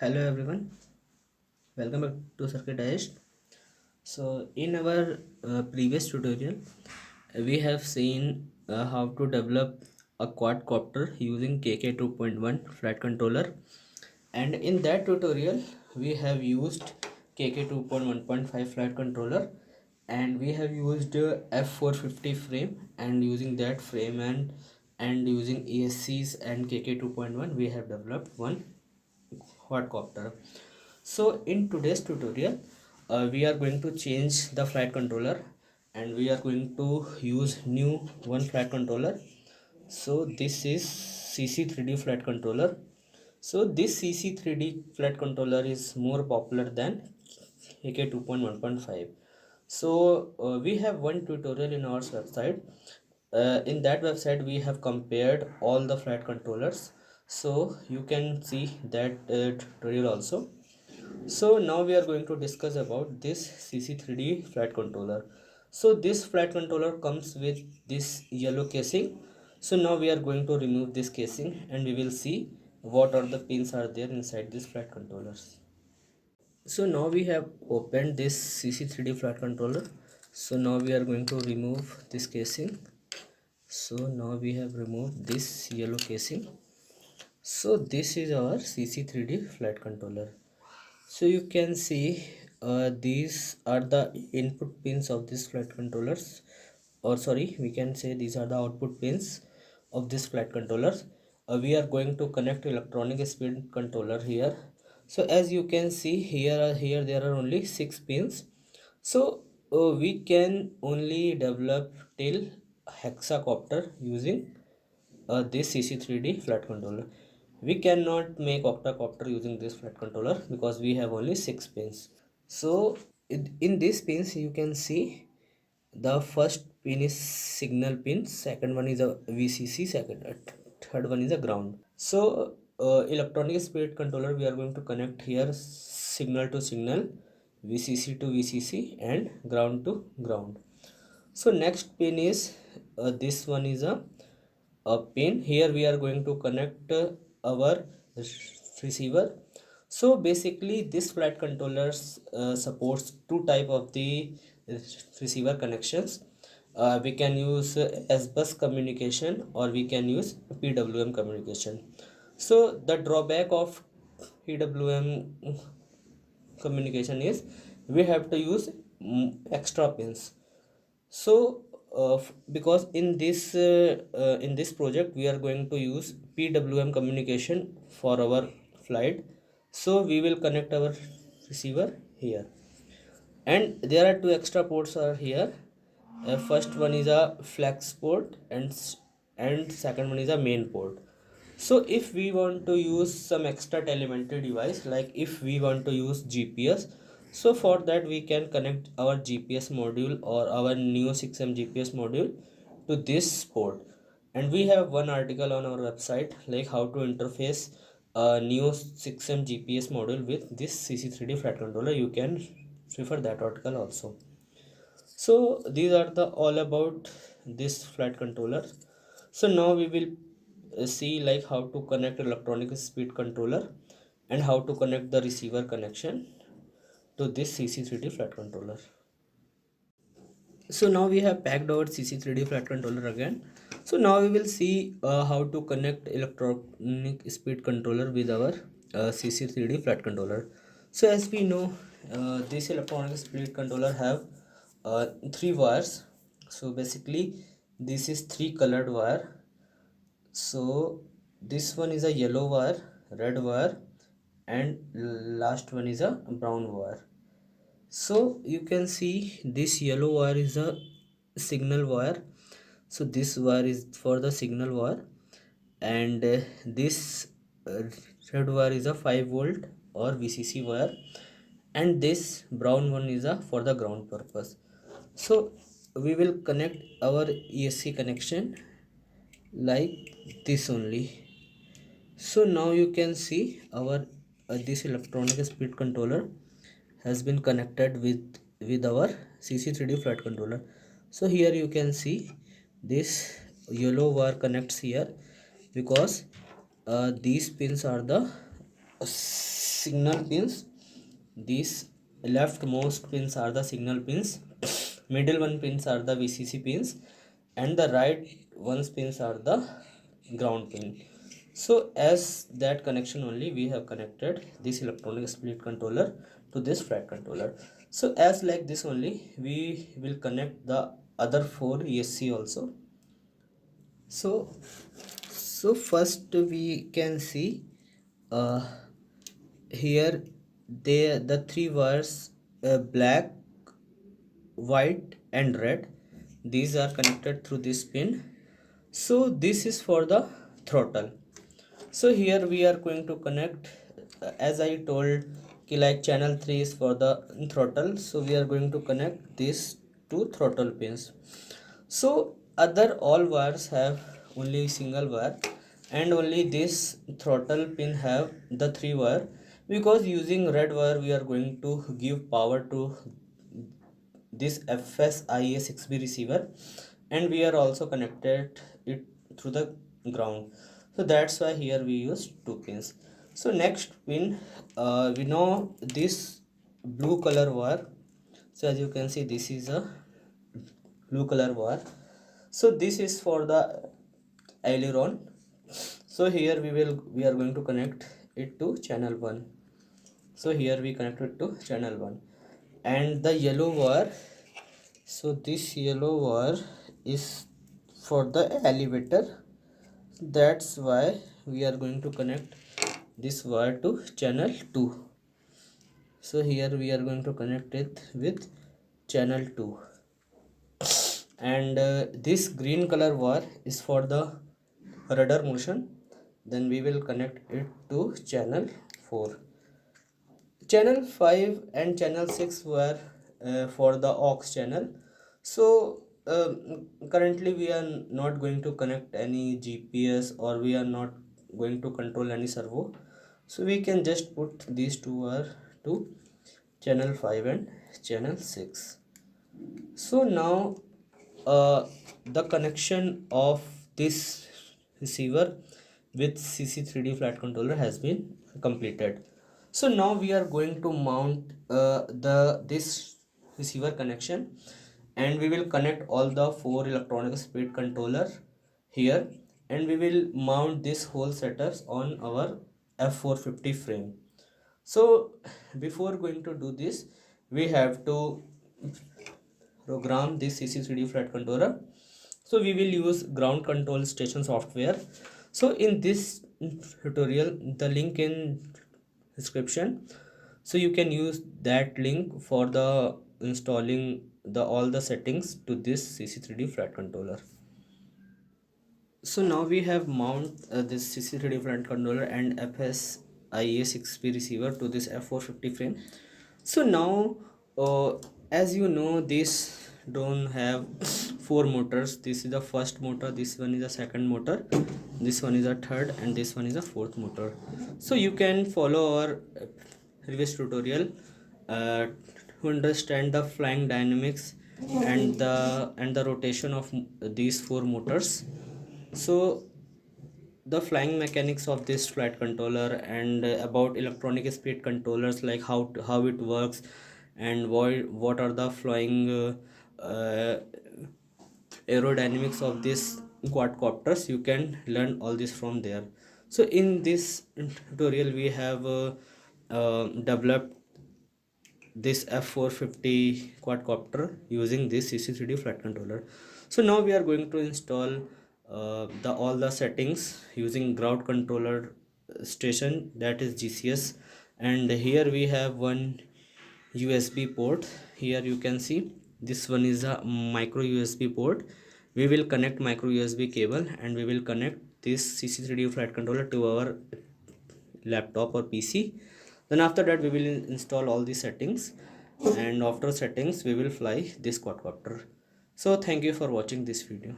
Hello everyone, welcome back to Circuit Digest. So in our previous tutorial, we have seen how to develop a quadcopter using KK 2.1 flight controller, and in that tutorial we have used KK 2.1.5 flight controller, and we have used F450 frame, and using that frame and using ESCs and KK 2.1 we have developed one quadcopter. So in today's tutorial we are going to change the flight controller, and we are going to use new one flight controller. So this is CC3D flight controller. So this CC3D flight controller is more popular than AK 2.1.5. So we have one tutorial in our website. In that website we have compared all the flight controllers, so you can see that tutorial also. So now we are going to discuss about this CC3D flight controller. So this flight controller comes with this yellow casing. So now we are going to remove this casing, and we will see what are the pins are there inside this flight controllers. So now we have opened this CC3D flight controller. So now we are going to remove this casing. So now we have removed this yellow casing. So this is our CC3D flight controller. So you can see these are the input pins of this flight controllers, or sorry, we can say these are the output pins of this flight controllers. We are going to connect electronic speed controller here. So as you can see here there are only 6 pins. So we can only develop till hexacopter using this CC3D flight controller. We cannot make octacopter using this flight controller because we have only 6 pins. So in these pins you can see the first pin is signal pin, second one is a VCC, third one is a ground. So electronic spirit controller we are going to connect here signal to signal, VCC to VCC, and ground to ground. So next pin is this one is a pin. Here we are going to connect our receiver. So basically this flight controllers supports two type of the receiver connections. We can use S bus communication, or we can use PWM communication. So the drawback of PWM communication is we have to use extra pins. So because in this project we are going to use PWM communication for our flight, so we will connect our receiver here, and there are two extra ports are here. First one is a flex port, and second one is a main port. So if we want to use some extra telemetry device, like if we want to use GPS, so for that we can connect our GPS module or our Neo 6M GPS module to this port. And we have one article on our website like how to interface a Neo 6M GPS module with this CC3D flight controller. You can refer that article also. So these are the all about this flight controller. So now we will see like how to connect electronic speed controller and how to connect the receiver connection to this CC3D flight controller. So now we have packed our CC3D flight controller again. So now we will see how to connect electronic speed controller with our CC3D flight controller. So as we know, this electronic speed controller have 3 wires. So basically this is 3 colored wire. So this one is a yellow wire, red wire, and last one is a brown wire. So you can see this yellow wire is a signal wire. So this wire is for the signal wire, and this uh, red wire is a 5 volt or VCC wire, and this brown one is a for the ground purpose. So we will connect our ESC connection like this only. So now you can see our this electronic speed controller has been connected with our CC3D flight controller. So here you can see this yellow wire connects here because these pins are the signal pins. These leftmost pins are the signal pins, middle one pins are the VCC pins, and the right ones pins are the ground pin. So as that connection only, we have connected this electronic split controller to this flat controller. So as like this only, we will connect the other 4 ESC also. So first we can see uh, here the 3 wires, black, white and red, these are connected through this pin. So this is for the throttle. So here we are going to connect, as I told like channel 3 is for the throttle, so we are going to connect these 2 throttle pins. So other all wires have only single wire, and only this throttle pin have the 3 wire, because using red wire we are going to give power to this FSIA6B receiver, and we are also connected it through the ground. So that's why here we use 2 pins. So next pin, we know this blue color wire. So as you can see, this is a blue color wire. So this is for the aileron. So here we are going to connect it to channel 1. So here we connect it to channel 1. And the yellow wire, so this yellow wire is for the elevator. That's why we are going to connect this wire to channel 2. So here we are going to connect it with channel 2. And this green color wire is for the rudder motion. Then we will connect it to channel 4. Channel 5 and channel 6 were for the aux channel. So currently we are not going to connect any GPS, or we are not going to control any servo, so we can just put these 2 wire to channel 5 and channel 6. So now the connection of this receiver with CC3D flat controller has been completed. So now we are going to mount this receiver connection, and we will connect all the 4 electronic speed controller here, and we will mount this whole setups on our F450 frame. So before going to do this, we have to program this CC3D flat controller. So we will use ground control station software. So in this tutorial, the link in description, so you can use that link for the installing the all the settings to this CC3D flat controller. So now we have mount this CC3D flat controller and FSIA6B receiver to this F450 frame. So now as you know, this drone have 4 motors. This is the first motor, this one is the second motor, this one is a third, and this one is a fourth motor. So you can follow our previous tutorial to understand the flying dynamics and the rotation of these 4 motors. So the flying mechanics of this flight controller, and about electronic speed controllers, like how it works, and what are the flying aerodynamics of this quadcopters, you can learn all this from there. So in this tutorial we have developed this F450 quadcopter using this CC3D flight controller. So now we are going to install all the settings using ground controller station, that is GCS. And here we have one USB port. Here you can see this one is a micro USB port. We will connect micro USB cable, and we will connect this CC3D flight controller to our laptop or PC. Then after that we will install all the settings, and after settings we will fly this quadcopter. So thank you for watching this video.